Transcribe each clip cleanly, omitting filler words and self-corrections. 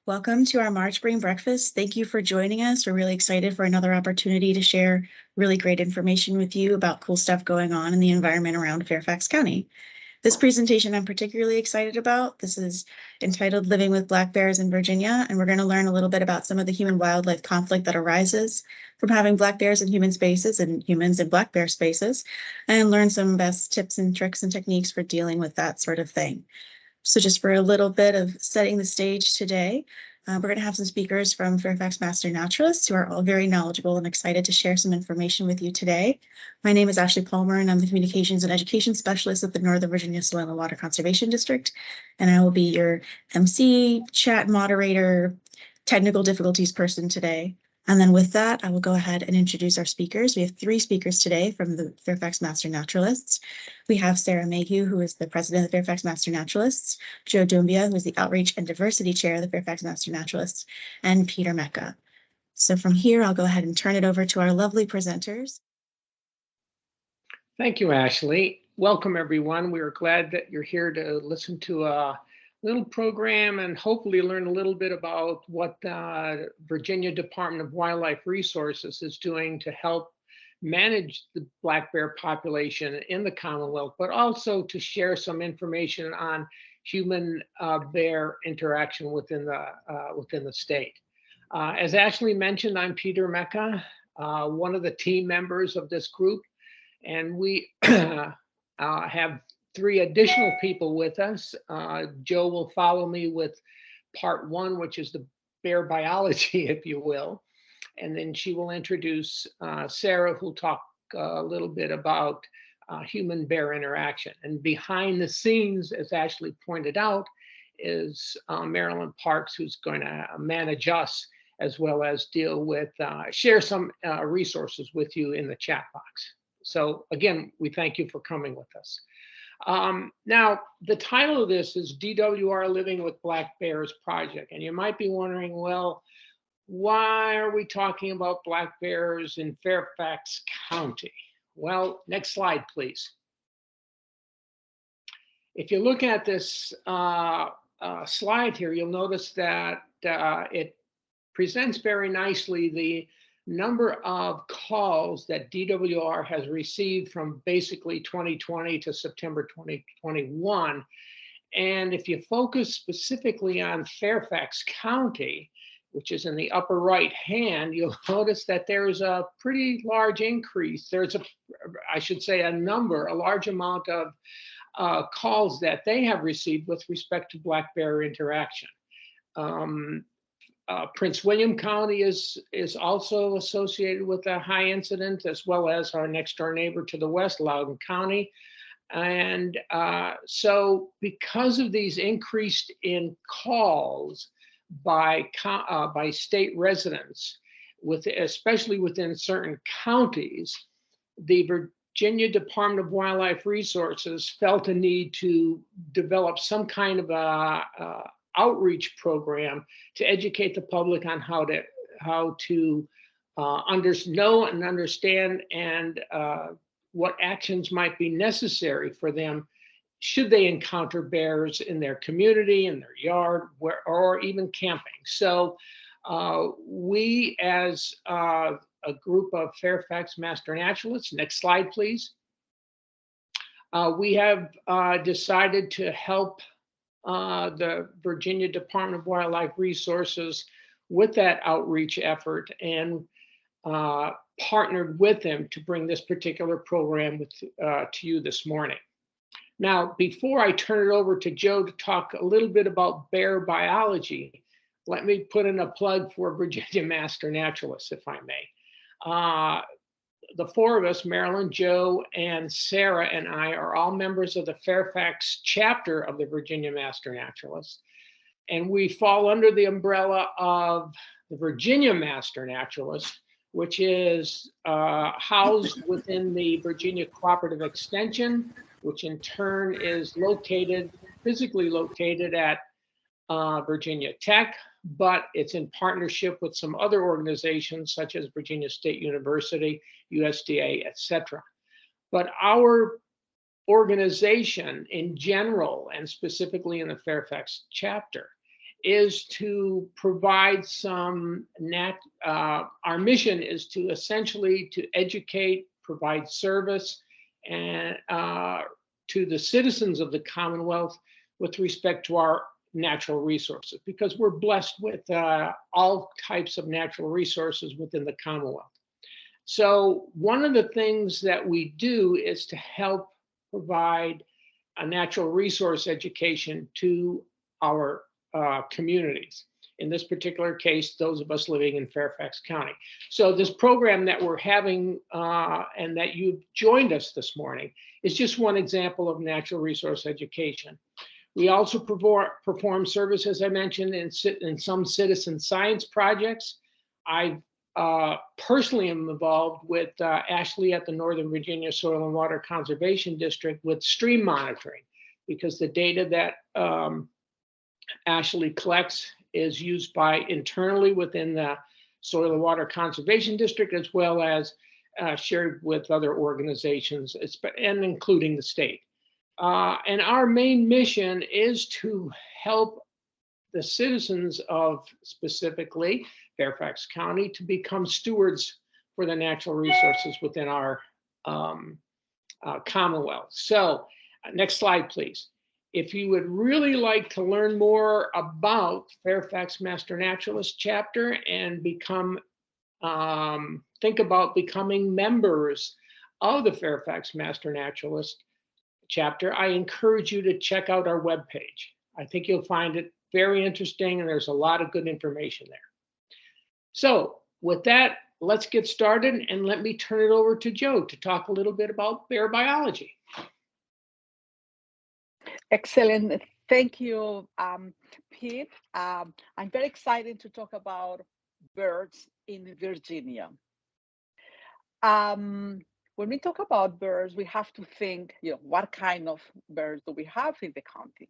Welcome to our March Spring Breakfast. Thank you for joining us. We're really excited for another opportunity to share really great information with you about cool stuff going on in the environment around Fairfax County. This presentation I'm particularly excited about. This is entitled Living with Black Bears in Virginia, and we're going to learn a little bit about some of the human-wildlife conflict that arises from having black bears in human spaces and humans in black bear spaces, and learn some best tips and tricks and techniques for dealing with that sort of thing. So just for a little bit of setting the stage today, we're going to have some speakers from Fairfax Master Naturalists who are all very knowledgeable and excited to share some information with you today. My name is Ashley Palmer, and I'm the Communications and Education Specialist at the Northern Virginia Soil and Water Conservation District. And I will be your MC, chat moderator, technical difficulties person today. And then with that, I will go ahead and introduce our speakers. We have 3 speakers today from the Fairfax Master Naturalists. We have Sarah Mayhew, who is the president of the Fairfax Master Naturalists, Joe Dumbia, who is the Outreach and Diversity Chair of the Fairfax Master Naturalists, and Peter Mecca. So from here, I'll go ahead and turn it over to our lovely presenters. Thank you, Ashley. Welcome, everyone. We are glad that you're here to listen to a little program and hopefully learn a little bit about what the Virginia Department of Wildlife Resources is doing to help manage the black bear population in the Commonwealth, but also to share some information on human bear interaction within the state. As Ashley mentioned, I'm Peter Mecca, one of the team members of this group, and we have 3 additional people with us. Joe will follow me with part 1, which is the bear biology, if you will. And then she will introduce Sarah, who'll talk a little bit about human bear interaction. And behind the scenes, as Ashley pointed out, is Marilyn Parks, who's going to manage us as well as deal with, share some resources with you in the chat box. So again, we thank you for coming with us. Now, the title of this is DWR Living with Black Bears Project. And you might be wondering, well, why are we talking about black bears in Fairfax County? Well, next slide, please. If you look at this slide here, you'll notice that it presents very nicely the number of calls that DWR has received from basically 2020 to September 2021. And if you focus specifically on Fairfax County, which is in the upper right hand, you'll notice that there's a pretty large increase. There's I should say a large amount of calls that they have received with respect to black bear interaction. Prince William County is also associated with a high incident, as well as our next door neighbor to the west, Loudoun County. And so because of these increased in calls by state residents, especially within certain counties, the Virginia Department of Wildlife Resources felt a need to develop some kind of a outreach program to educate the public on how to know and understand and what actions might be necessary for them should they encounter bears in their community, in their yard, or even camping. So we, as a group of Fairfax Master Naturalists, next slide, please. We have decided to help the Virginia Department of Wildlife Resources with that outreach effort and partnered with them to bring this particular program to you this morning. Now, before I turn it over to Joe to talk a little bit about bear biology, let me put in a plug for Virginia Master Naturalists, if I may. The 4 of us, Marilyn, Joe, and Sarah, and I are all members of the Fairfax Chapter of the Virginia Master Naturalists. And we fall under the umbrella of the Virginia Master Naturalists, which is housed within the Virginia Cooperative Extension, which in turn is physically located at Virginia Tech, but it's in partnership with some other organizations such as Virginia State University, USDA, etc. But our organization in general, and specifically in the Fairfax chapter, is to provide our mission is to essentially to educate, provide service, and to the citizens of the Commonwealth with respect to our natural resources, because we're blessed with all types of natural resources within the Commonwealth. So one of the things that we do is to help provide a natural resource education to our communities. In this particular case, those of us living in Fairfax County. So this program that we're having and that you've joined us this morning is just one example of natural resource education. We also perform service, as I mentioned, in some citizen science projects. I personally am involved with Ashley at the Northern Virginia Soil and Water Conservation District with stream monitoring, because the data that Ashley collects is used by internally within the Soil and Water Conservation District, as well as shared with other organizations, and including the state. And our main mission is to help the citizens of specifically Fairfax County to become stewards for the natural resources within our Commonwealth. So next slide, please. If you would really like to learn more about Fairfax Master Naturalist chapter and think about becoming members of the Fairfax Master Naturalist chapter, I encourage you to check out our webpage. I think you'll find it very interesting, and there's a lot of good information there. So with that, let's get started, and let me turn it over to Joe to talk a little bit about bear biology. Excellent. Thank you, Pete. I'm very excited to talk about birds in Virginia. When we talk about birds, we have to think, what kind of birds do we have in the county?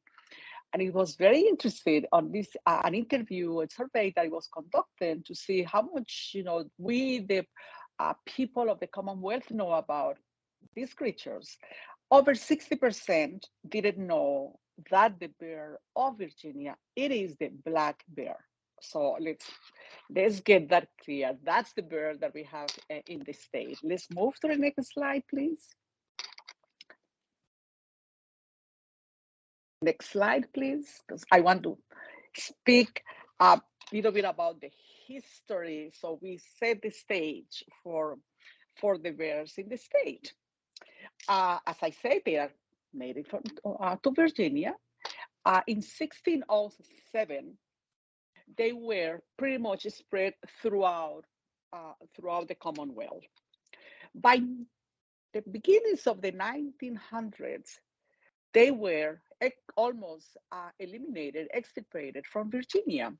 And it was very interested on this an interview, a survey that was conducted to see how much we, the people of the Commonwealth, know about these creatures. Over 60% didn't know that the bear of Virginia, it is the black bear. So let's get that clear. That's the bear that we have in the state. Let's move to the next slide, please. Next slide, please, because I want to speak a little bit about the history. So we set the stage for the bears in the state. As I said, they are native to Virginia. In 1607, they were pretty much spread throughout the Commonwealth. By the beginnings of the 1900s, they were almost eliminated, extirpated from Virginia.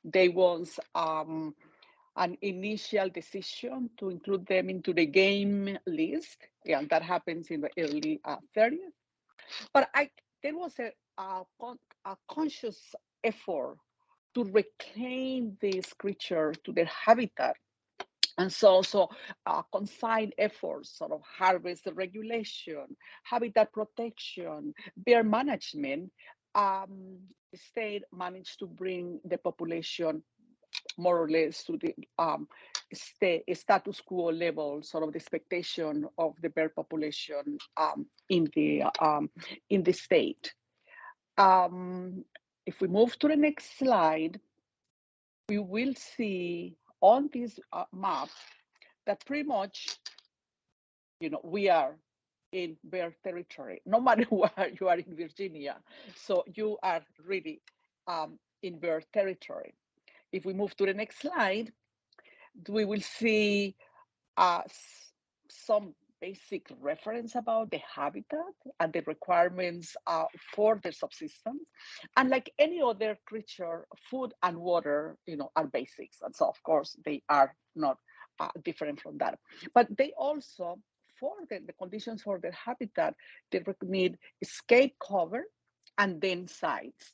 There was an initial decision to include them into the game list. Yeah, that happens in the early 30s. But there was a conscious effort to reclaim these creatures to their habitat. And so confined efforts, sort of harvest regulation, habitat protection, bear management, the state managed to bring the population more or less to the status quo level, sort of the expectation of the bear population in the state. If we move to the next slide, we will see on this map that pretty much, we are in bear territory, no matter where you are in Virginia. So you are really in bear territory. If we move to the next slide, we will see some basic reference about the habitat and the requirements for their subsistence. And like any other creature, food and water, are basics. And so, of course, they are not different from that. But they also, for the conditions for their habitat, they need escape cover and then sites.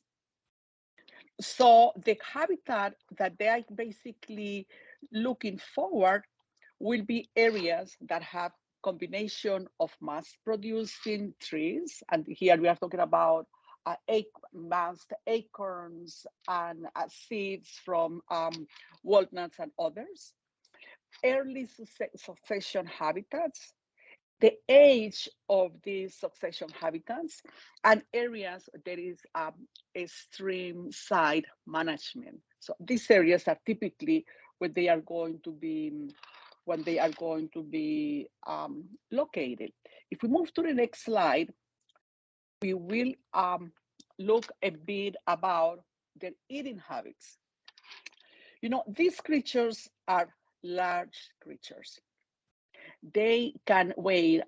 So the habitat that they are basically looking forward will be areas that have combination of mass producing trees. And here we are talking about massed acorns and seeds from walnuts and others. Early succession habitats, the age of these succession habitats, and areas there is a stream side management. So these areas are typically when they are going to be located. If we move to the next slide, we will look a bit about their eating habits. You know, these creatures are large creatures. They can weigh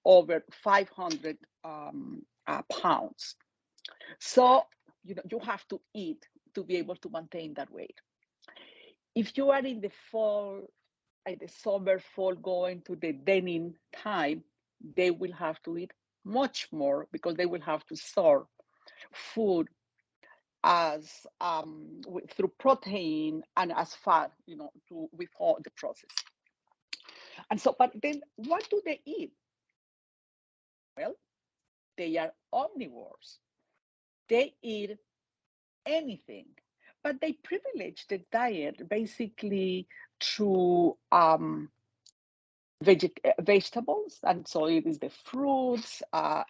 over 500 pounds. So, you know, you have to eat to be able to maintain that weight. If you are in the fall, in the summer fall, going to the denning time, they will have to eat much more because they will have to store food as through protein and as fat, you know, to withhold the process. And so, but then what do they eat? Well, they are omnivores. They eat anything, but they privilege the diet basically through vegetables. And so it is the fruits,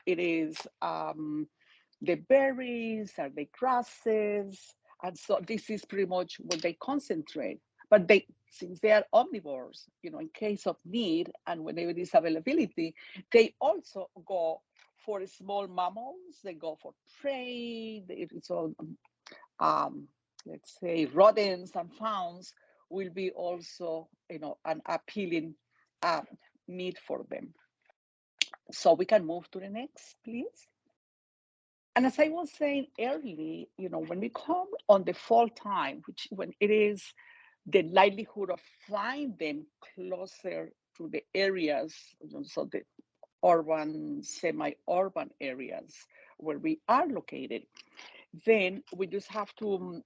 it is the berries, are the grasses. And so this is pretty much what they concentrate. But they, since they are omnivores, you know, in case of need and whenever there is availability, they also go for small mammals. They go for prey. It's all, let's say, rodents and fawns will be also, you know, an appealing meat for them. So we can move to the next, please. And as I was saying earlier, you know, when we come on the fall time, which when it is the likelihood of finding them closer to the areas, you know, so the urban, semi-urban areas where we are located, then we just have to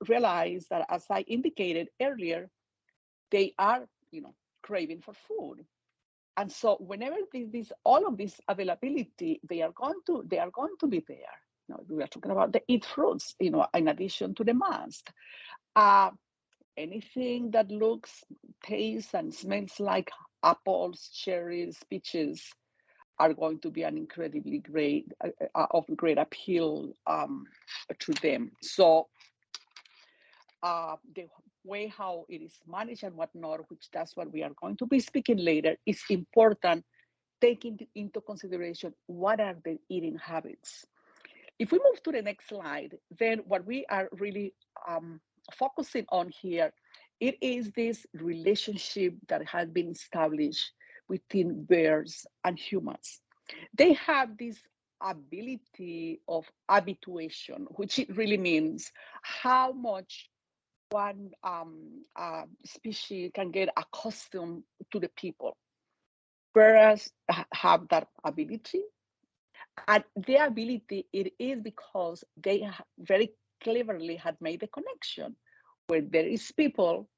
realize that, as I indicated earlier, they are, you know, craving for food. And so whenever all of this availability, they are going to be there. You know, we are talking about the eat fruits, you know, in addition to the must. Anything that looks, tastes, and smells like apples, cherries, peaches are going to be an incredibly great, of great appeal to them. So the way how it is managed and whatnot, which that's what we are going to be speaking later, is important, taking into consideration what are the eating habits. If we move to the next slide, then what we are really focusing on here, it is this relationship that has been established between bears and humans. They have this ability of habituation, which it really means how much one species can get accustomed to the people. Bears have that ability, and their ability, it is because they very cleverly had made the connection. Where there is people,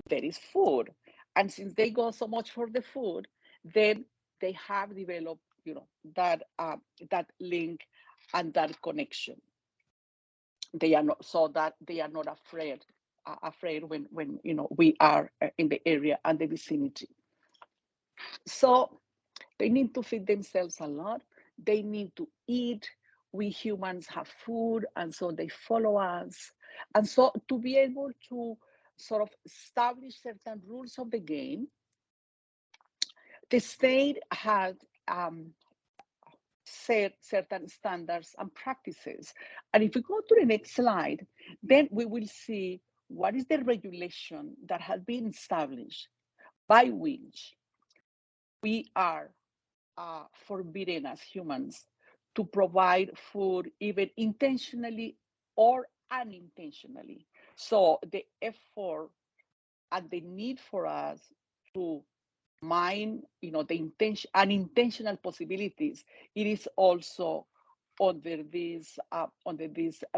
there is food. And since they go so much for the food, then they have developed, you know, that link and that connection. They are not, so that they are not afraid when you know, we are in the area and the vicinity. So they need to feed themselves a lot. They need to eat. We humans have food, and so they follow us. And so to be able to sort of establish certain rules of the game, the state has set certain standards and practices. And if we go to the next slide, then we will see what is the regulation that has been established by which we are forbidden as humans to provide food, even intentionally or unintentionally. So the effort and the need for us to mind, you know, the unintentional possibilities, it is also under this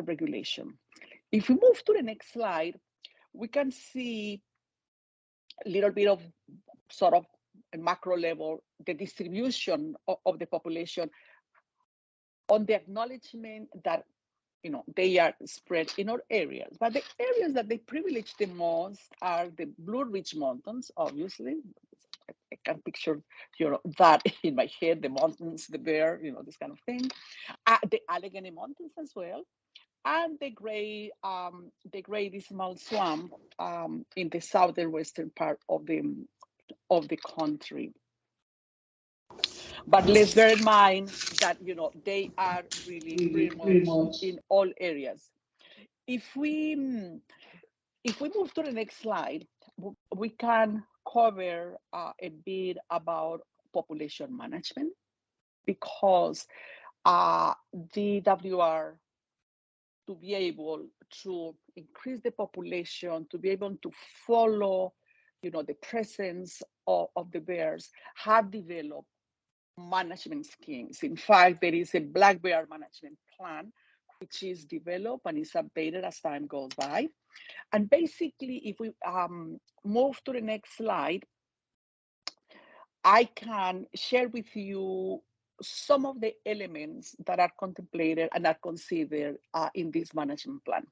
regulation. If we move to the next slide, we can see a little bit of sort of a macro level, the distribution of the population on the acknowledgement that they are spread in all areas, but the areas that they privilege the most are the Blue Ridge Mountains, obviously. I can picture that in my head, the mountains, the bear, this kind of thing. The Allegheny Mountains as well, and the Great Dismal Swamp in the southern western part of the country. But let's bear in mind that they are really pretty much in all areas. If we move to the next slide, we can cover a bit about population management, because DWR, to be able to increase the population, to be able to follow the presence of the bears, have developed management schemes. In fact, there is a black bear management plan which is developed and is updated as time goes by. And basically, if we move to the next slide, I can share with you some of the elements that are contemplated and are considered in this management plan.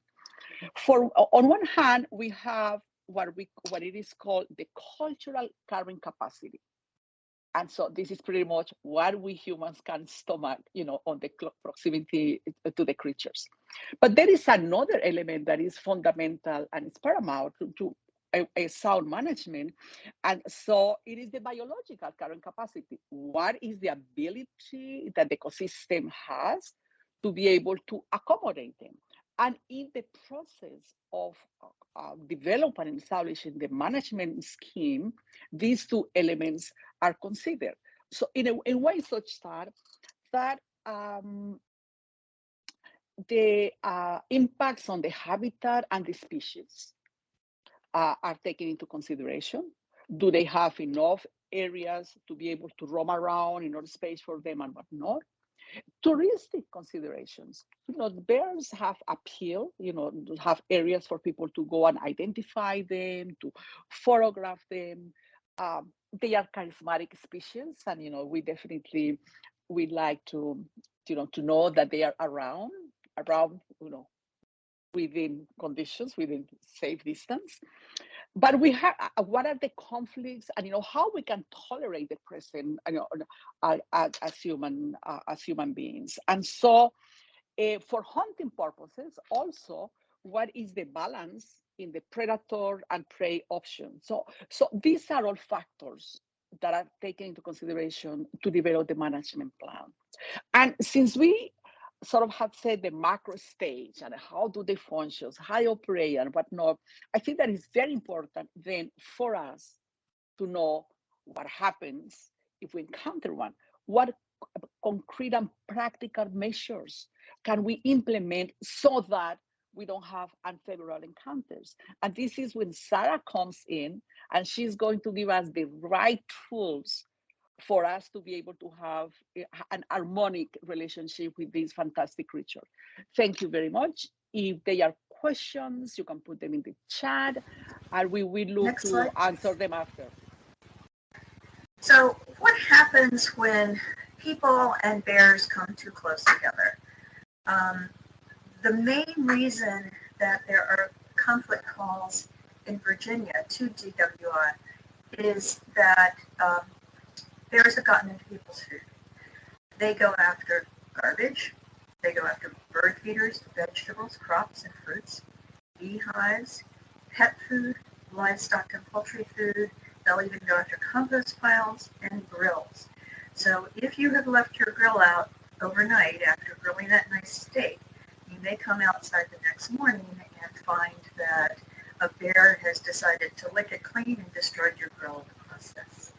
On one hand, we have what it is called the cultural carrying capacity. And so this is pretty much what we humans can stomach, on the proximity to the creatures. But there is another element that is fundamental and it's paramount to a sound management. And so it is the biological carrying capacity. What is the ability that the ecosystem has to be able to accommodate them? And in the process of developing and establishing the management scheme, these two elements are considered. So in a way such that the impacts on the habitat and the species are taken into consideration. Do they have enough areas to be able to roam around, enough space for them and whatnot? Touristic considerations. Bears have appeal, have areas for people to go and identify them, to photograph them. They are charismatic species, and we definitely like to know that they are around, within conditions, within safe distance. But we have what are the conflicts, and how we can tolerate the present, as human beings. And so, for hunting purposes, also, what is the balance in the predator and prey option? So these are all factors that are taken into consideration to develop the management plan. And since we sort of have said the macro stage and how do they function, how they operate and whatnot, I think that is very important then for us to know what happens if we encounter one. What concrete and practical measures can we implement so that we don't have unfavorable encounters? And this is when Sarah comes in, and she's going to give us the right tools for us to be able to have an harmonic relationship with this fantastic creature. Thank you very much. If there are questions, you can put them in the chat, and we will look to answer them after. So what happens when people and bears come too close together? The main reason that there are conflict calls in Virginia to DWR is that bears have gotten into people's food. They go after garbage, they go after bird feeders, vegetables, crops, and fruits, beehives, pet food, livestock and poultry food. They'll even go after compost piles and grills. So if you have left your grill out overnight after grilling that nice steak, you may come outside the next morning and find that a bear has decided to lick it clean and destroyed your grill in the process.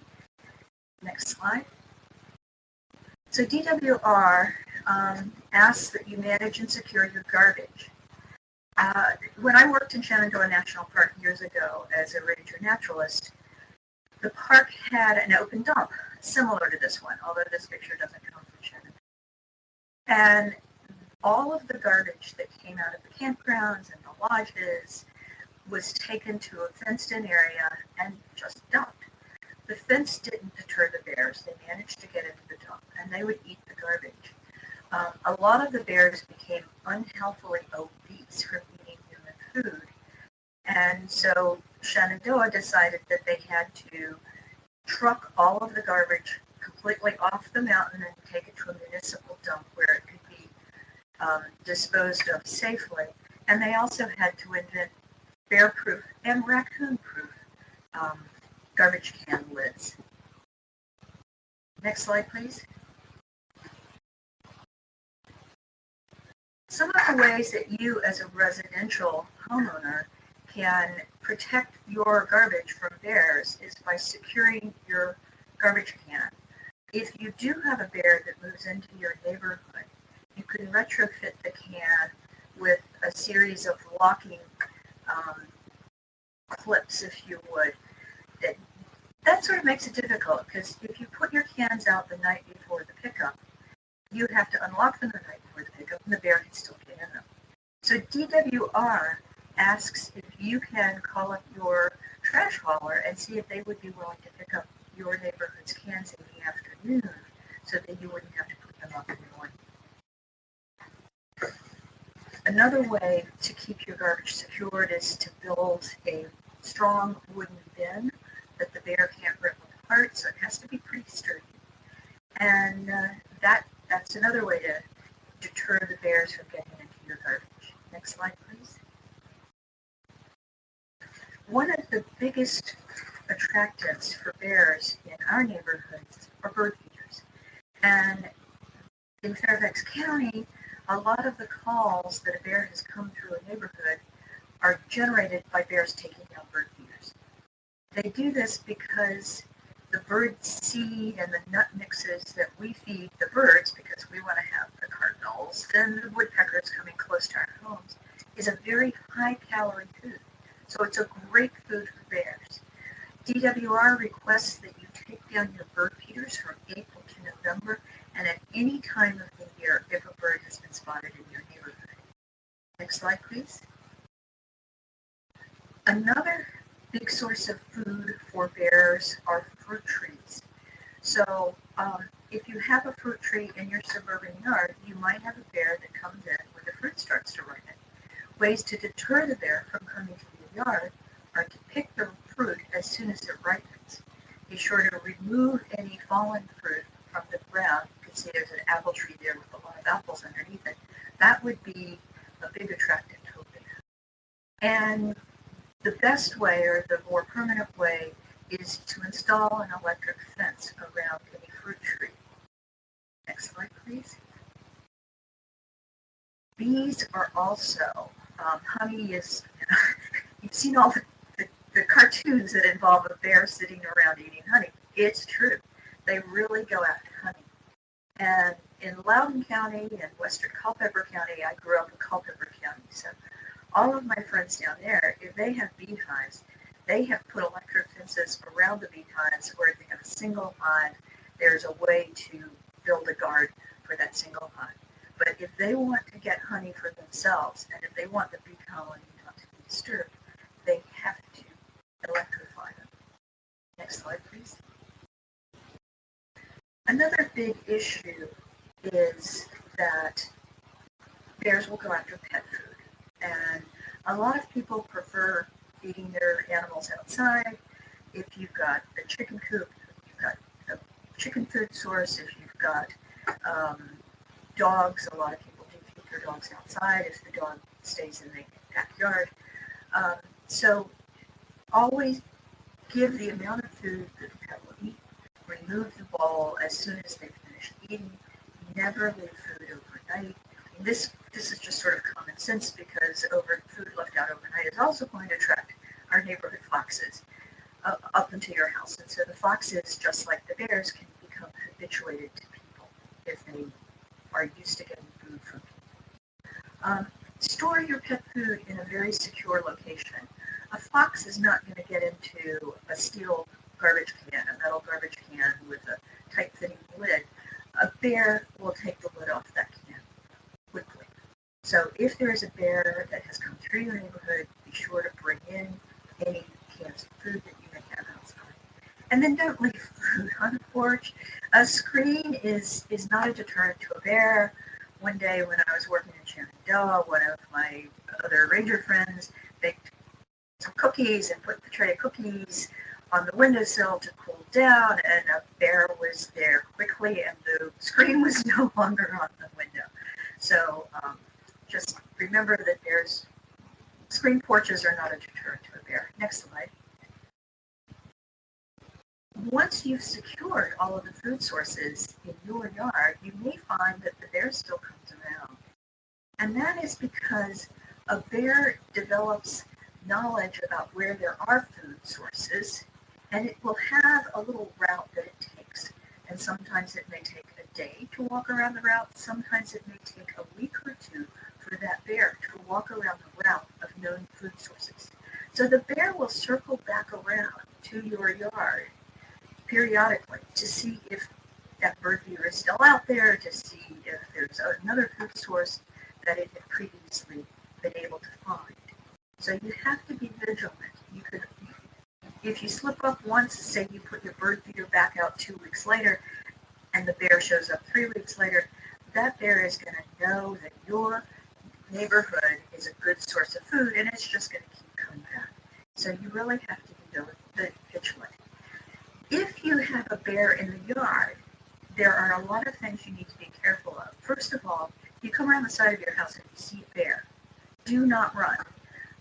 Next slide. So DWR asks that you manage and secure your garbage. When I worked in Shenandoah National Park years ago as a ranger naturalist, the park had an open dump similar to this one, although this picture doesn't come from Shenandoah. And all of the garbage that came out of the campgrounds and the lodges was taken to a fenced-in area and just dumped. The fence didn't deter the bears. They managed to get into the dump, and they would eat the garbage. A lot of the bears became unhealthily obese from eating human food. And so Shenandoah decided that they had to truck all of the garbage completely off the mountain and take it to a municipal dump where it could be disposed of safely. And they also had to invent bear-proof and raccoon-proof garbage can lids. Next slide, please. Some of the ways that you as a residential homeowner can protect your garbage from bears is by securing your garbage can. If you do have a bear that moves into your neighborhood, you can retrofit the can with a series of locking clips, if you would. That sort of makes it difficult because if you put your cans out the night before the pickup, you have to unlock them the night before the pickup and the bear can still get in them. So DWR asks if you can call up your trash hauler and see if they would be willing to pick up your neighborhood's cans in the afternoon so that you wouldn't have to put them up in the morning. Another way to keep your garbage secured is to build a strong wooden bin that the bear can't rip apart, so it has to be pretty sturdy. And that's another way to deter the bears from getting into your garbage. Next slide, please. One of the biggest attractants for bears in our neighborhoods are bird feeders. And in Fairfax County, a lot of the calls that a bear has come through a neighborhood are generated by bears taking out bird feeders. They do this because the bird seed and the nut mixes that we feed the birds, because we want to have the cardinals and the woodpeckers coming close to our homes, is a very high calorie food. So it's a great food for bears. DWR requests that you take down your bird feeders from April to November and at any time of the year if a bird has been spotted in your neighborhood. Next slide, please. Another big source of food for bears are fruit trees. So if you have a fruit tree in your suburban yard, you might have a bear that comes in when the fruit starts to ripen. Ways to deter the bear from coming to your yard are to pick the fruit as soon as it ripens. Be sure to remove any fallen fruit from the ground. You can see there's an apple tree there with a lot of apples underneath it. That would be a big attractant to a bear. And the best way, or the more permanent way, is to install an electric fence around any fruit tree. Next slide, please. Bees are also, honey is, you've seen all the cartoons that involve a bear sitting around eating honey. It's true. They really go after honey. And in Loudoun County and Western Culpeper County, I grew up in Culpeper County, so all of my friends down there, if they have beehives, they have put electric fences around the beehives where if they have a single hive, there's a way to build a guard for that single hive. But if they want to get honey for themselves, and if they want the bee colony not to be disturbed, they have to electrify them. Next slide, please. Another big issue is that bears will go after pet food. And a lot of people prefer feeding their animals outside. If you've got a chicken coop, you've got a chicken food source. If you've got dogs, a lot of people do feed their dogs outside if the dog stays in the backyard. So always give the amount of food that the pet will eat. Remove the bowl as soon as they finish eating. Never leave food overnight. And this is just sort of common sense because food left out overnight is also going to attract our neighborhood foxes up into your house. And so the foxes, just like the bears, can become habituated to people if they are used to getting food from people. Store your pet food in a very secure location. A fox is not going to get into a steel garbage can, a metal garbage can with a tight-fitting lid. A bear will take the lid off that can quickly. So if there is a bear that has come through your neighborhood, be sure to bring in any cans of food that you may have outside. And then don't leave food on the porch. A screen is not a deterrent to a bear. one day when I was working in Shenandoah, one of my other ranger friends baked some cookies and put the tray of cookies on the windowsill to cool down, and a bear was there quickly, and the screen was no longer on the window. So just remember that screen porches are not a deterrent to a bear. Next slide. Once you've secured all of the food sources in your yard, you may find that the bear still comes around. And that is because a bear develops knowledge about where there are food sources, and it will have a little route that it takes. And sometimes it may take a day to walk around the route. Sometimes it may take a week or two for that bear to walk around the route of known food sources. So the bear will circle back around to your yard periodically to see if that bird feeder is still out there, to see if there's another food source that it had previously been able to find. So you have to be vigilant. You could, if you slip up once, say you put your bird feeder back out 2 weeks later, and the bear shows up 3 weeks later, that bear is going to know that your neighborhood is a good source of food, and it's just going to keep coming back. So you really have to be vigilant. If you have a bear in the yard, there are a lot of things you need to be careful of. First of all, you come around the side of your house and you see a bear. Do not run.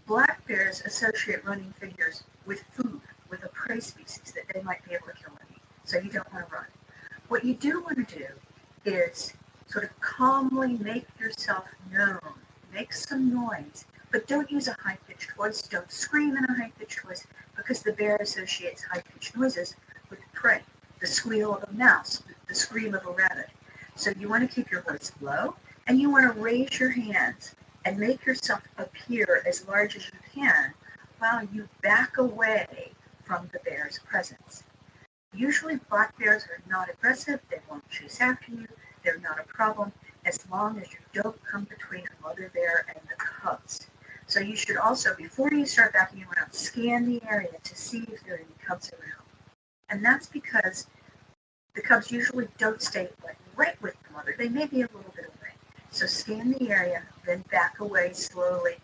Black bears associate running figures with food, with a prey species that they might be able to kill and eat. So you don't want to run. What you do want to do is sort of calmly make yourself known. Make some noise, but don't use a high-pitched voice. Don't scream in a high-pitched voice, because the bear associates high-pitched noises with prey. The squeal of a mouse, the scream of a rabbit. So you want to keep your voice low, and you want to raise your hands and make yourself appear as large as you can while you back away from the bear's presence. Usually black bears are not aggressive. They won't chase after you. They're not a problem as long as you don't come between a mother bear and the cubs. So you should also, before you start backing around, scan the area to see if there are any cubs around. And that's because the cubs usually don't stay right with the mother. They may be a little bit away. So scan the area, then back away slowly,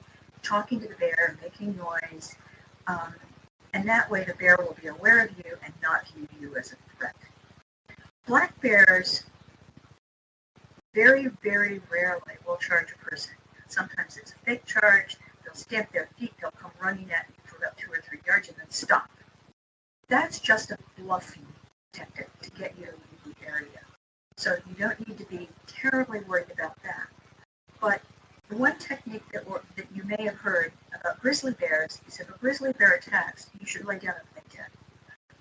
talking to the bear, making noise. And that way the bear will be aware of you and not view you as a threat. Black bears very, very rarely will charge a person. Sometimes it's a fake charge. They'll stamp their feet. They'll come running at you for about 2 or 3 yards and then stop. That's just a bluffing tactic to get you to leave the area. So you don't need to be terribly worried about that. But the one technique that you may have heard about grizzly bears is if a grizzly bear attacks, you should lay down and play dead.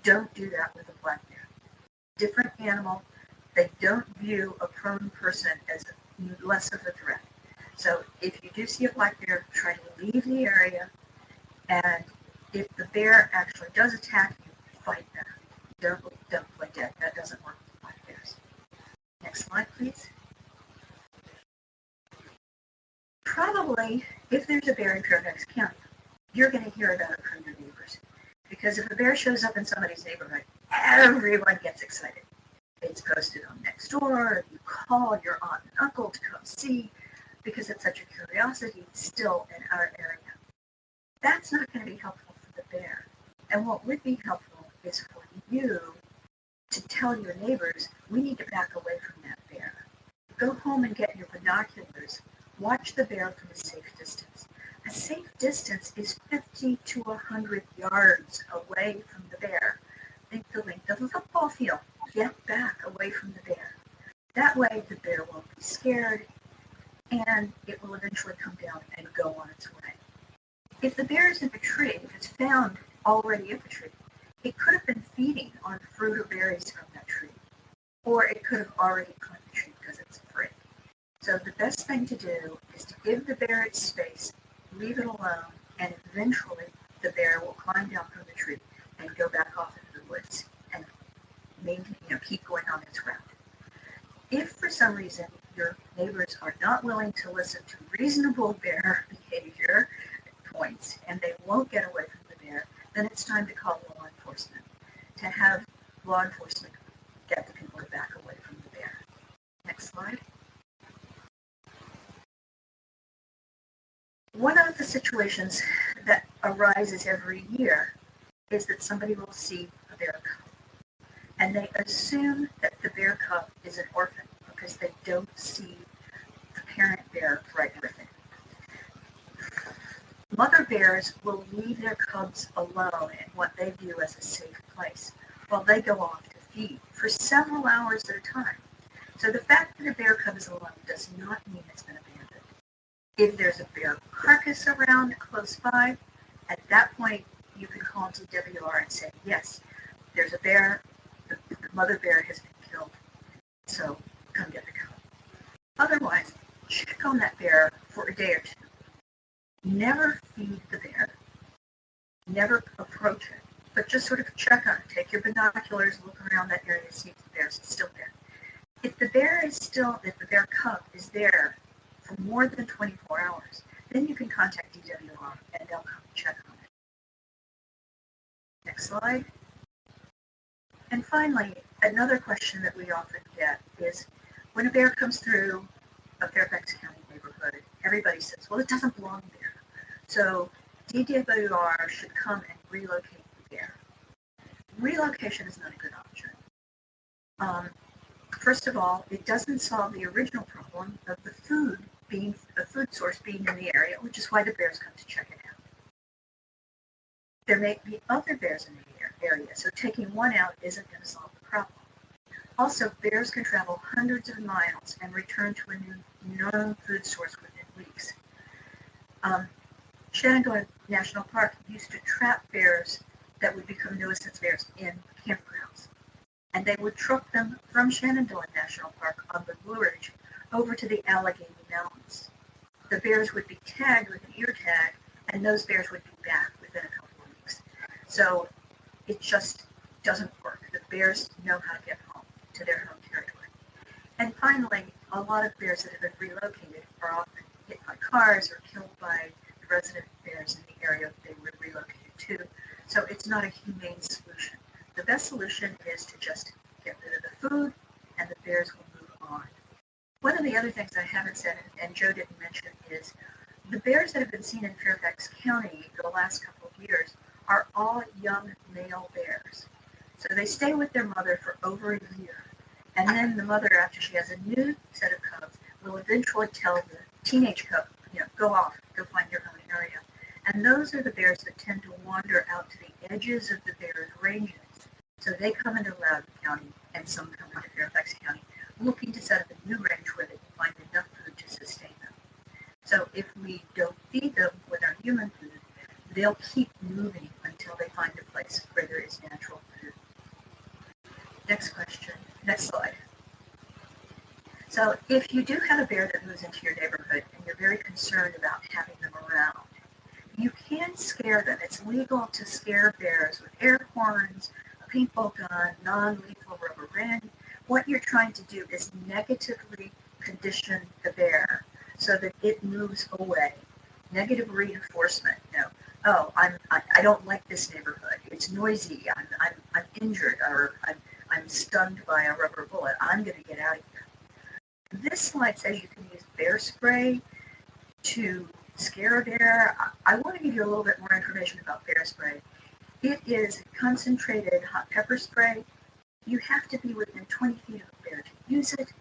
Don't do that with a black bear. Different animal. They don't view a prone person as less of a threat. So if you do see a black bear, try to leave the area. And if the bear actually does attack you, fight back. Don't play dead. That doesn't work with black bears. Next slide, please. Probably, if there's a bear in Fairfax County, you're going to hear about it from your neighbors. Because if a bear shows up in somebody's neighborhood, everyone gets excited. It's posted on Nextdoor, you call your aunt and uncle to come see, because it's such a curiosity still in our area. That's not going to be helpful for the bear. And what would be helpful is for you to tell your neighbors, we need to back away from that bear. Go home and get your binoculars. Watch the bear from a safe distance. A safe distance is 50 to 100 yards away from the bear. Think the length of a football field. Get back away from the bear. That way the bear won't be scared, and it will eventually come down and go on its way. If the bear is in a tree, if it's found already in the tree, it could have been feeding on fruit or berries from that tree, or it could have already climbed the tree because it's afraid. So the best thing to do is to give the bear its space, leave it alone, and eventually the bear will climb down from the tree and go back off into the woods and keep going on its route. If for some reason your neighbors are not willing to listen to reasonable bear behavior points and they won't get away from the bear, then it's time to call law enforcement, to have law enforcement get the people to back away from the bear. Next slide. One of the situations that arises every year is that somebody will see a bear cub, and they assume that the bear cub is an orphan because they don't see the parent bear right with it. Mother bears will leave their cubs alone in what they view as a safe place while they go off to feed for several hours at a time. So the fact that a bear cub is alone does not mean it's been abandoned. If there's a bear carcass around close by, at that point you can call DWR and say, yes, there's a bear, the mother bear has been killed, so come get the cub. Otherwise, check on that bear for a day or two. Never feed the bear, never approach it, but just sort of check on it. Take your binoculars, look around that area, see if the bear is still there. If the bear cub is there for more than 24 hours, then you can contact DWR and they'll come check on it. Next slide. And finally, another question that we often get is when a bear comes through a Fairfax County neighborhood, everybody says, well, it doesn't belong there. So DWR should come and relocate the bear. Relocation is not a good option. First of all, it doesn't solve the original problem of the food source being in the area, which is why the bears come to check it out. There may be other bears in the area, so taking one out isn't going to solve the problem. Also, bears can travel hundreds of miles and return to a new known food source within weeks. Shenandoah National Park used to trap bears that would become nuisance bears in campgrounds. And they would truck them from Shenandoah National Park on the Blue Ridge over to the Allegheny Mountains. The bears would be tagged with an ear tag, and those bears would be back within a couple of weeks. So it just doesn't work. The bears know how to get home to their home territory. And finally, a lot of bears that have been relocated are often hit by cars or killed by the resident bears in the area they were relocated to. So it's not a humane solution. The best solution is to just get rid of the food and the bears will move on. One of the other things I haven't said, and Joe didn't mention, is the bears that have been seen in Fairfax County for the last couple of years are all young male bears. So they stay with their mother for over a year. And then the mother, after she has a new set of cubs, will eventually tell the teenage cub, go off, go find your own area. And those are the bears that tend to wander out to the edges of the bears' ranges. So they come into Loudoun County, and some come into Fairfax County, looking to set up a new range where they can find enough food to sustain them. So if we don't feed them with our human food, they'll keep moving until they find a place where there is natural food. Next question. Next slide. So if you do have a bear that moves into your neighborhood and you're very concerned about having them around, you can scare them. It's legal to scare bears with air horns, a paintball gun, non-lethal rubber band. What you're trying to do is negatively condition the bear so that it moves away. Negative reinforcement. I don't like this neighborhood. It's noisy. I'm injured, or I'm stunned by a rubber bullet. I'm going to get out of here. This slide says you can use bear spray to scare a bear. I want to give you a little bit more information about bear spray. It is concentrated hot pepper spray. You have to be within 20 feet of a bear to use it.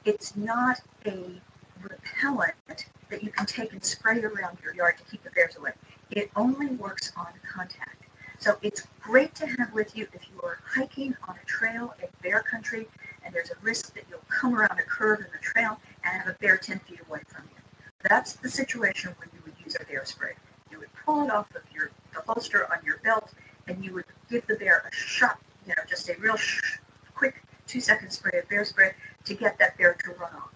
It's not a repellent that you can take and spray around your yard to keep the bears away. It only works on contact. So it's great to have with you if you are hiking on a trail in bear country and there's a risk that you'll come around a curve in the trail and have a bear 10 feet away from you. That's the situation when you would use a bear spray. You would pull it off of the holster on your belt and you would give the bear a shot, just a real quick 2-second spray of bear spray to get that bear to run off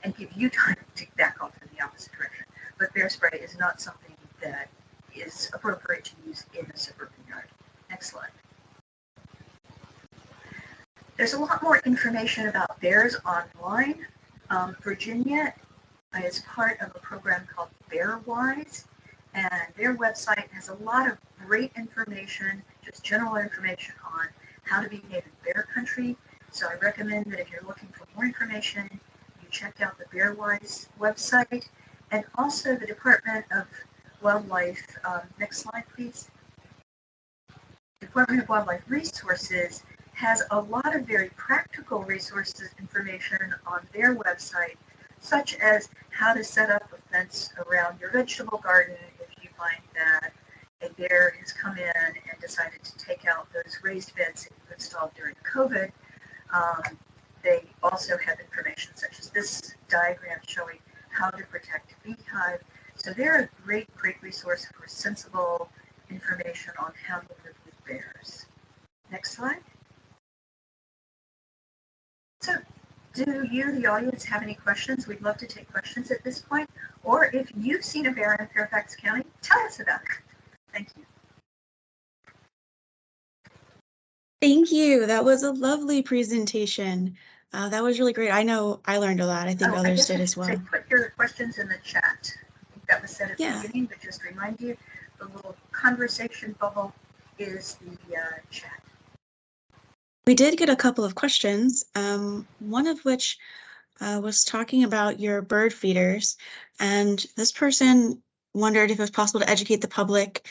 and give you time to back off in the opposite direction. But bear spray is not something that is appropriate to use in a suburban yard. Next slide. There's a lot more information about bears online. Virginia is part of a program called BearWise, and their website has a lot of great information, just general information on how to behave in bear country. So I recommend that if you're looking for more information, you check out the BearWise website, and also the Department of Wildlife, next slide, please. Department of Wildlife Resources has a lot of very practical resources information on their website, such as how to set up a fence around your vegetable garden if you find that a bear has come in and decided to take out those raised beds that you installed during COVID. They also have information such as this diagram showing how to protect a beehive. So they're a great resource for sensible information on how to live with bears. Next slide. So do you, the audience, have any questions? We'd love to take questions at this point. Or if you've seen a bear in Fairfax County, tell us about it. Thank you. Thank you. That was a lovely presentation. That was really great. I know I learned a lot. I think others did as well. So put your questions in the chat. I think that was said at the beginning, but just remind you, the little conversation bubble is the chat. We did get a couple of questions, one of which was talking about your bird feeders, and this person wondered if it was possible to educate the public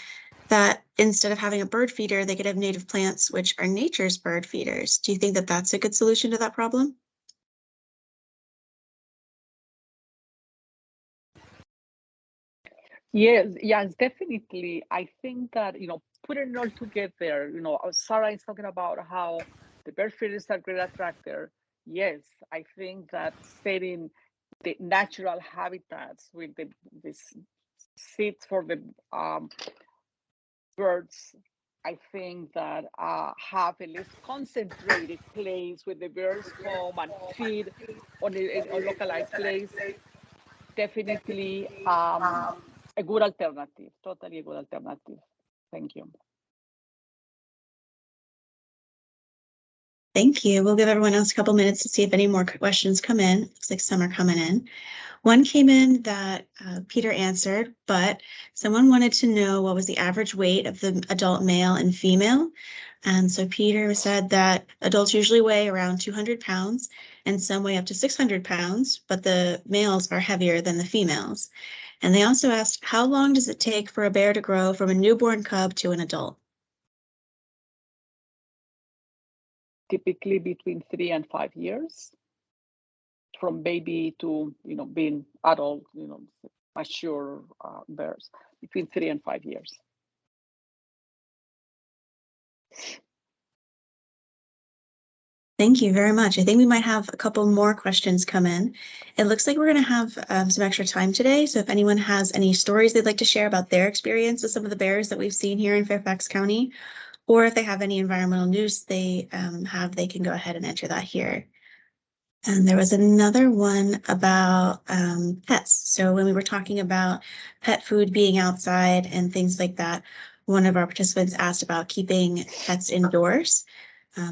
that instead of having a bird feeder, they could have native plants, which are nature's bird feeders. Do you think that that's a good solution to that problem? Yes, definitely. I think that, putting it all together, Sarah is talking about how the bird feeders are great attractor. Yes, I think that setting the natural habitats with this seeds for the birds, I think that have a less concentrated place where the birds come and feed on a localized place. Definitely a good alternative, totally a good alternative. Thank you. Thank you. We'll give everyone else a couple minutes to see if any more questions come in. Looks like some are coming in. One came in that Peter answered, but someone wanted to know what was the average weight of the adult male and female. And so Peter said that adults usually weigh around 200 pounds and some weigh up to 600 pounds, but the males are heavier than the females. And they also asked, how long does it take for a bear to grow from a newborn cub to an adult? Typically between 3 and 5 years, from baby to being adult, mature bears, between 3 and 5 years. Thank you very much. I think we might have a couple more questions come in. It looks like we're going to have some extra time today. So if anyone has any stories they'd like to share about their experience with some of the bears that we've seen here in Fairfax County, or if they have any environmental news they can go ahead and enter that here. And there was another one about pets. So when we were talking about pet food being outside and things like that, one of our participants asked about keeping pets indoors.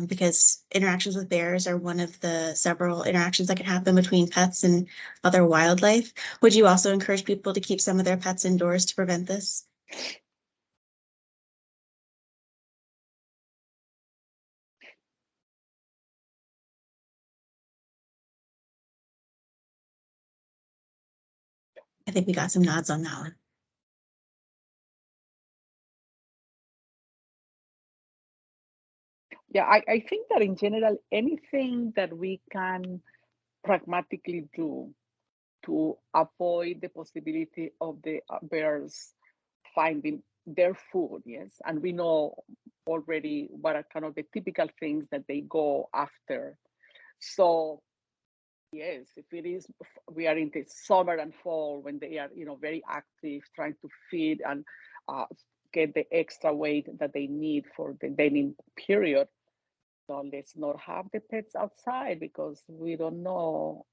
Because interactions with bears are one of the several interactions that can happen between pets and other wildlife. Would you also encourage people to keep some of their pets indoors to prevent this? I think we got some nods on that one. Yeah, I think that in general, anything that we can pragmatically do to avoid the possibility of the bears finding their food, yes. And we know already what are kind of the typical things that they go after. So yes, if it is, we are in the summer and fall when they are, very active, trying to feed and get the extra weight that they need for the denning period. So let's not have the pets outside because we don't know,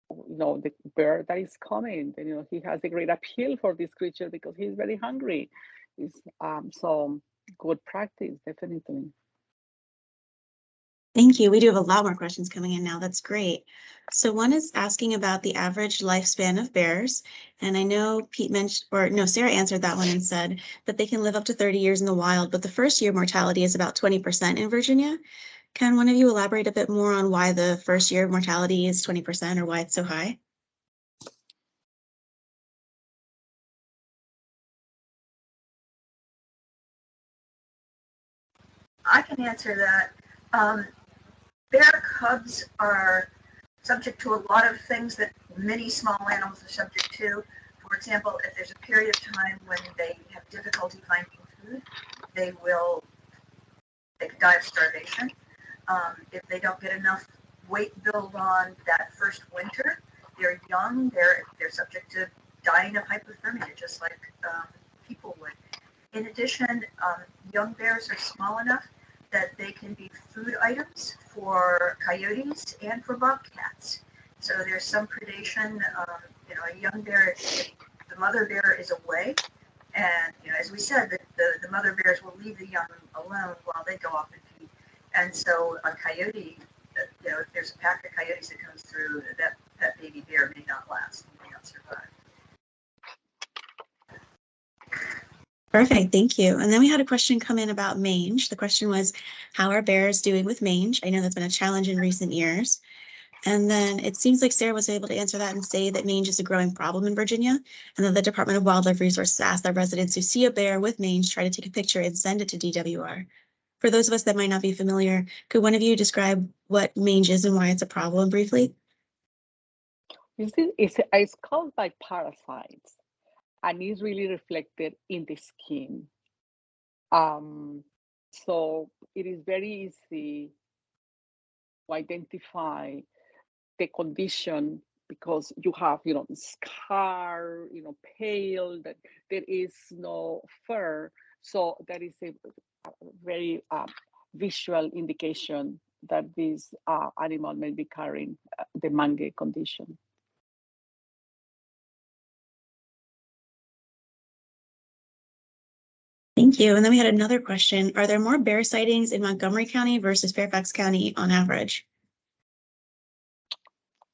the bird that is coming. And, he has a great appeal for this creature because he's very hungry. It's so good practice, definitely. Thank you. We do have a lot more questions coming in now. That's great. So one is asking about the average lifespan of bears. And I know Pete mentioned, or no, Sarah answered that one and said that they can live up to 30 years in the wild, but the first year mortality is about 20% in Virginia. Can one of you elaborate a bit more on why the first year mortality is 20% or why it's so high? I can answer that. Bear cubs are subject to a lot of things that many small animals are subject to. For example, if there's a period of time when they have difficulty finding food, they could die of starvation. If they don't get enough weight build on that first winter, they're young, they're subject to dying of hypothermia, just like people would. In addition, young bears are small enough that they can be food items for coyotes and for bobcats. So there's some predation. A young bear, if the mother bear is away, and as we said, the mother bears will leave the young alone while they go off and feed. And so a coyote, if there's a pack of coyotes that comes through, that baby bear may not last, may not survive. Perfect, thank you. And then we had a question come in about mange. The question was, how are bears doing with mange? I know that's been a challenge in recent years. And then it seems like Sarah was able to answer that and say that mange is a growing problem in Virginia, and that the Department of Wildlife Resources asked that residents who see a bear with mange try to take a picture and send it to DWR. For those of us that might not be familiar, could one of you describe what mange is and why it's a problem briefly? It's caused by parasites, and it's really reflected in the skin. So it is very easy to identify the condition because you have, scar, pale, that there is no fur. So that is a very visual indication that this animal may be carrying the mange condition. Thank you. And then we had another question. Are there more bear sightings in Montgomery County versus Fairfax County on average?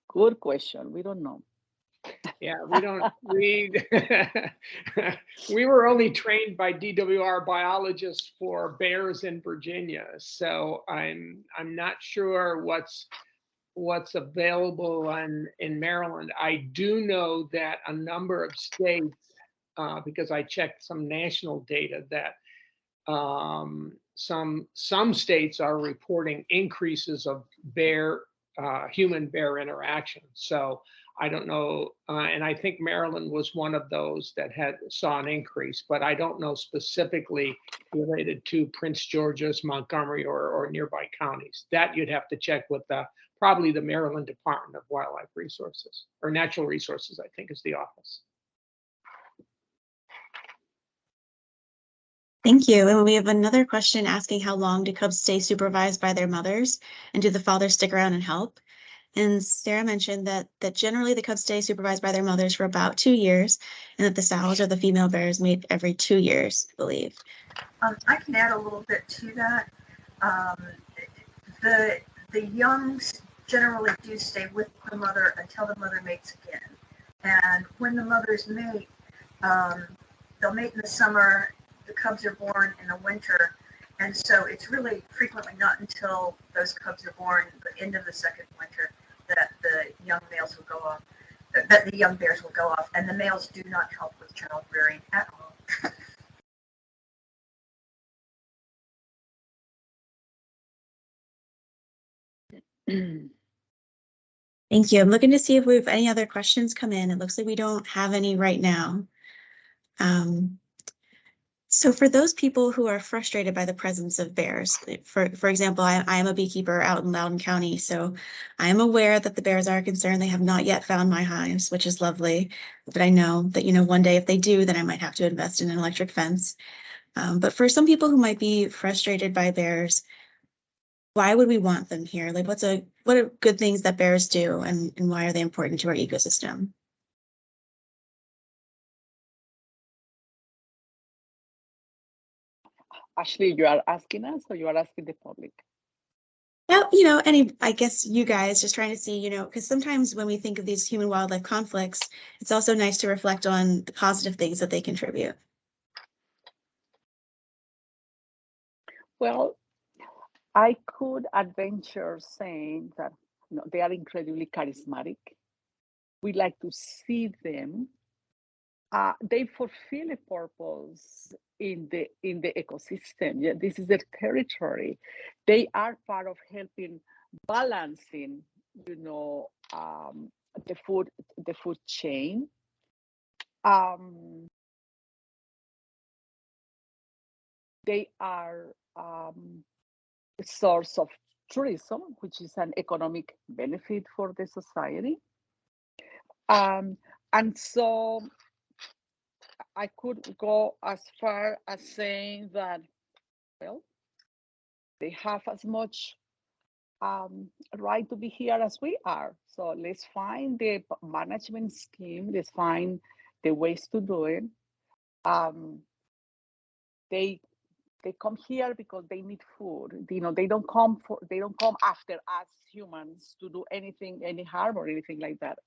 Good question. We don't know. Yeah, we don't. We were only trained by DWR biologists for bears in Virginia, so I'm not sure what's available in Maryland. I do know that a number of states, because I checked some national data, that some states are reporting increases of human bear interaction. So I don't know, and I think Maryland was one of those that saw an increase, but I don't know specifically related to Prince George's, Montgomery, or nearby counties. That you'd have to check with probably the Maryland Department of Wildlife Resources, or Natural Resources, I think is the office. Thank you. And we have another question asking how long do cubs stay supervised by their mothers, and do the fathers stick around and help? And Sarah mentioned that generally the cubs stay supervised by their mothers for about 2 years, and that the sows or the female bears mate every 2 years, I believe. I can add a little bit to that. The youngs generally do stay with the mother until the mother mates again. And when the mothers mate, they'll mate in the summer, the cubs are born in the winter. And so it's really frequently not until those cubs are born, the end of the second winter, that the young males will go off, that the young bears will go off, and the males do not help with child rearing at all. Thank you. I'm looking to see if we have any other questions come in. It looks like we don't have any right now. So for those people who are frustrated by the presence of bears, for example, I am a beekeeper out in Loudoun County, so I am aware that the bears are concerned. They have not yet found my hives, which is lovely, but I know that, one day if they do, then I might have to invest in an electric fence. But for some people who might be frustrated by bears, why would we want them here? Like, what are good things that bears do, and why are they important to our ecosystem? Ashley, you are asking us, or you are asking the public? Yeah, I guess you guys just trying to see, because sometimes when we think of these human wildlife conflicts, it's also nice to reflect on the positive things that they contribute. Well, I could adventure saying that they are incredibly charismatic. We like to see them they fulfill a purpose in the ecosystem. Yeah, this is their territory. They are part of helping balancing, you know, the food chain. They are a source of tourism, which is an economic benefit for the society. And so I could go as far as saying that, well, they have as much right to be here as we are. So let's find the management scheme. Let's find the ways to do it. They come here because they need food. You know, they don't come after us humans to do anything, any harm or anything like that.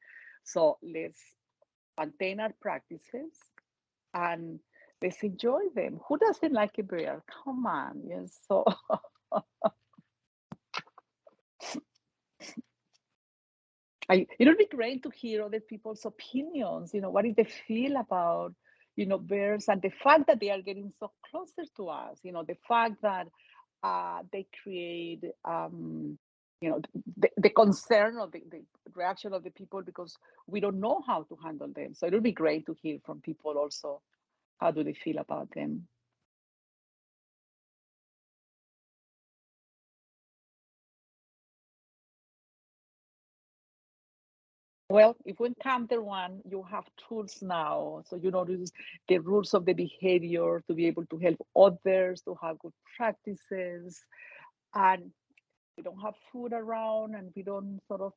So let's maintain our practices and let's enjoy them. Who doesn't like a bear? Come on, yes. So it would be great to hear other people's opinions. You know, what did they feel about, you know, bears and the fact that they are getting so closer to us. You know, the fact that they create, you know, the concern of the reaction of the people because we don't know how to handle them. So it would be great to hear from people also. How do they feel about them? Well, if we encounter one, you have tools now. So you know the rules of the behavior to be able to help others, to have good practices. And we don't have food around and we don't sort of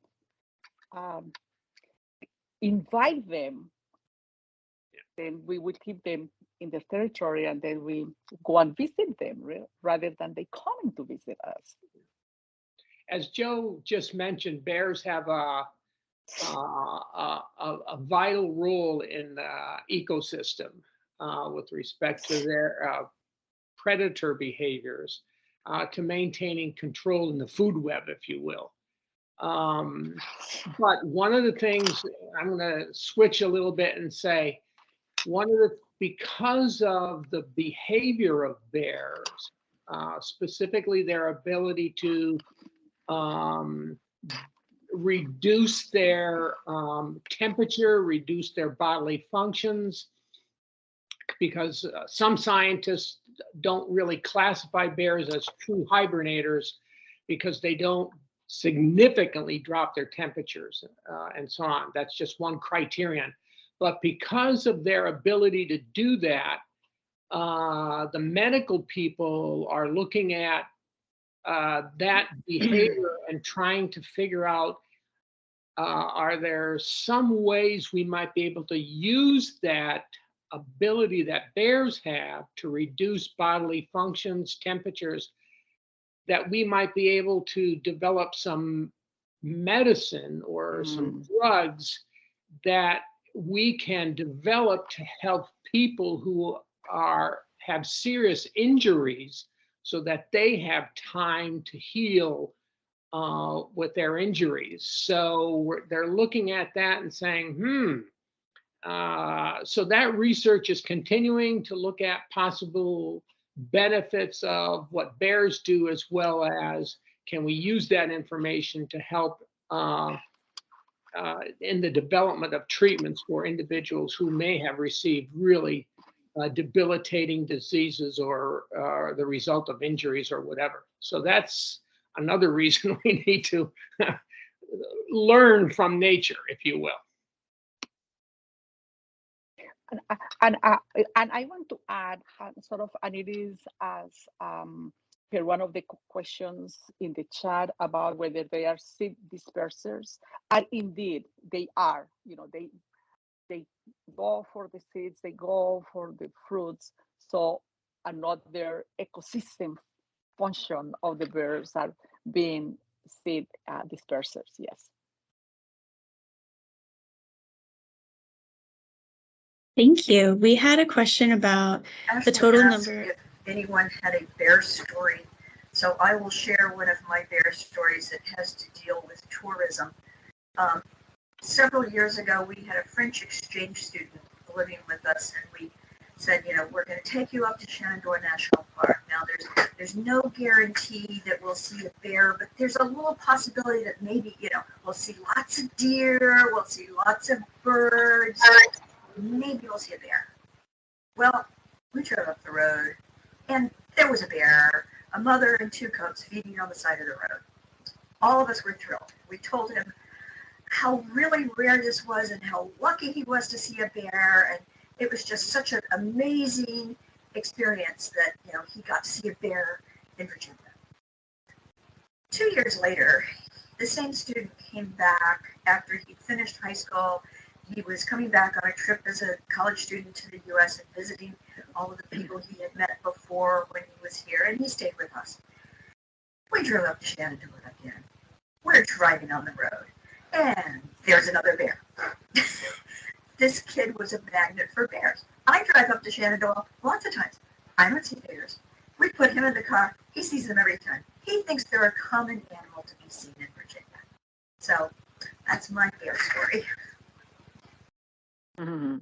invite them, then we would keep them in their territory and then we go and visit them rather than they coming to visit us. As Joe just mentioned, bears have a vital role in the ecosystem with respect to their predator behaviors, to maintaining control in the food web, if you will. But one of the things, I'm going to switch a little bit and say, because of the behavior of bears, specifically their ability to reduce their temperature, reduce their bodily functions, because some scientists don't really classify bears as true hibernators because they don't significantly drop their temperatures and so on. That's just one criterion. But because of their ability to do that, the medical people are looking at that behavior and trying to figure out, are there some ways we might be able to use that ability that bears have to reduce bodily functions, temperatures, that we might be able to develop some medicine or some drugs that we can develop to help people who have serious injuries so that they have time to heal with their injuries. So they're looking at that and saying, so that research is continuing to look at possible benefits of what bears do, as well as can we use that information to help in the development of treatments for individuals who may have received really debilitating diseases or the result of injuries or whatever. So that's another reason we need to learn from nature, if you will. And I want to add sort of, and it is as here one of the questions in the chat about whether they are seed dispersers, and indeed they are. You know, they go for the seeds, they go for the fruits. So another ecosystem function of the birds are being seed dispersers. Yes. Thank you. We had a question about the total number. If anyone had a bear story, so I will share one of my bear stories that has to deal with tourism. Several years ago, we had a French exchange student living with us, and we said, we're going to take you up to Shenandoah National Park. Now, there's no guarantee that we'll see a bear, but there's a little possibility that maybe, we'll see lots of deer, we'll see lots of birds, maybe we'll see a bear. Well, we drove up the road, and there was a bear, a mother and two cubs feeding on the side of the road. All of us were thrilled. We told him how really rare this was and how lucky he was to see a bear, and it was just such an amazing experience that, he got to see a bear in Virginia. 2 years later, the same student came back after he finished high school. He was coming back on a trip as a college student to the U.S. and visiting all of the people he had met before when he was here, and he stayed with us. We drove up to Shenandoah again. We're driving on the road, and there's another bear. This kid was a magnet for bears. I drive up to Shenandoah lots of times. I don't see bears. We put him in the car. He sees them every time. He thinks they're a common animal to be seen in Virginia. So that's my bear story. Mm-hmm.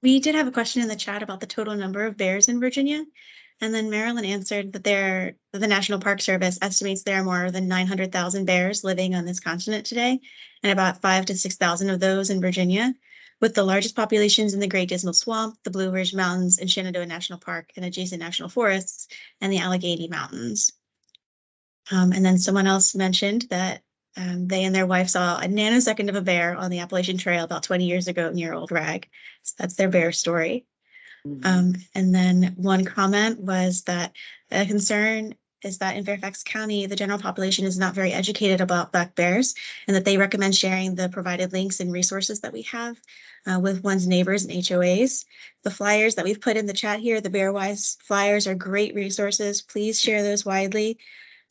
We did have a question in the chat about the total number of bears in Virginia. And then Marilyn answered that the National Park Service estimates there are more than 900,000 bears living on this continent today, and about 5,000 to 6,000 of those in Virginia, with the largest populations in the Great Dismal Swamp, the Blue Ridge Mountains, and Shenandoah National Park and adjacent national forests, and the Allegheny Mountains. And then someone else mentioned that they and their wife saw a nanosecond of a bear on the Appalachian Trail about 20 years ago near Old Rag. So that's their bear story. And then one comment was that a concern is that in Fairfax County, the general population is not very educated about black bears, and that they recommend sharing the provided links and resources that we have with one's neighbors and HOAs. The flyers that we've put in the chat here, the Bearwise flyers, are great resources. Please share those widely.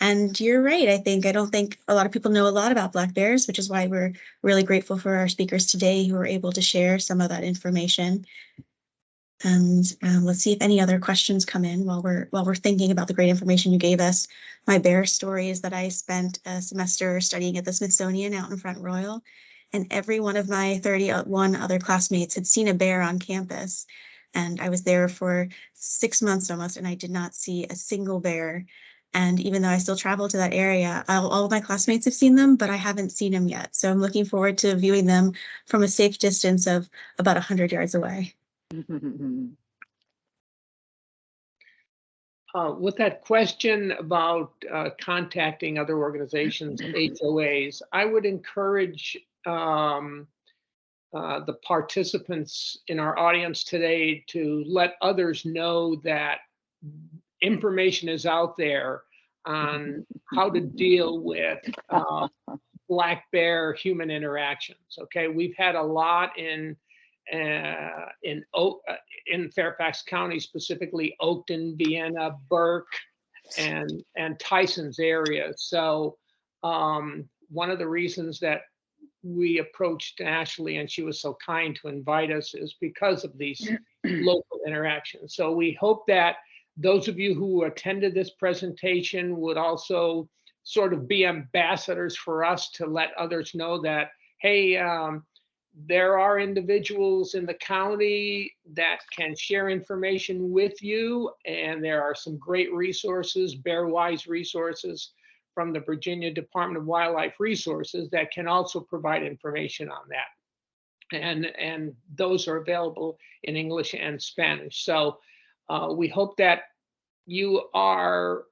And you're right, I don't think a lot of people know a lot about black bears, which is why we're really grateful for our speakers today who were able to share some of that information. And let's see if any other questions come in while we're thinking about the great information you gave us. My bear story is that I spent a semester studying at the Smithsonian out in Front Royal, and every one of my 31 other classmates had seen a bear on campus. And I was there for 6 months almost, and I did not see a single bear. And even though I still travel to that area, all of my classmates have seen them, but I haven't seen them yet. So I'm looking forward to viewing them from a safe distance of about 100 yards away. With that question about contacting other organizations, HOAs, I would encourage the participants in our audience today to let others know that information is out there on how to deal with black bear human interactions. Okay, we've had a lot in Fairfax County, specifically Oakton, Vienna, Burke, and Tyson's area. So one of the reasons that we approached Ashley, and she was so kind to invite us, is because of these local interactions. So we hope that those of you who attended this presentation would also sort of be ambassadors for us to let others know that, hey, there are individuals in the county that can share information with you, and there are some great resources, Bearwise resources from the Virginia Department of Wildlife Resources that can also provide information on that. And those are available in English and Spanish. So we hope that you are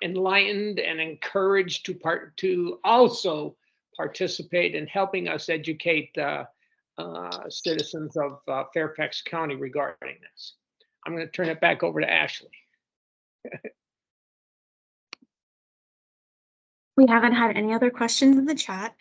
enlightened and encouraged to also participate in helping us educate the citizens of Fairfax County regarding this. I'm going to turn it back over to Ashley. We haven't had any other questions in the chat,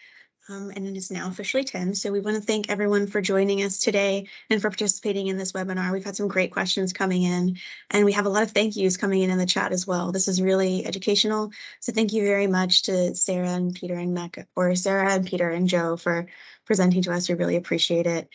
and it is now officially 10. So we want to thank everyone for joining us today and for participating in this webinar. We've had some great questions coming in, and we have a lot of thank yous coming in the chat as well. This is really educational. So thank you very much to Sarah and Peter and Mecca, or Sarah and Peter and Joe, for presenting to us. We really appreciate it.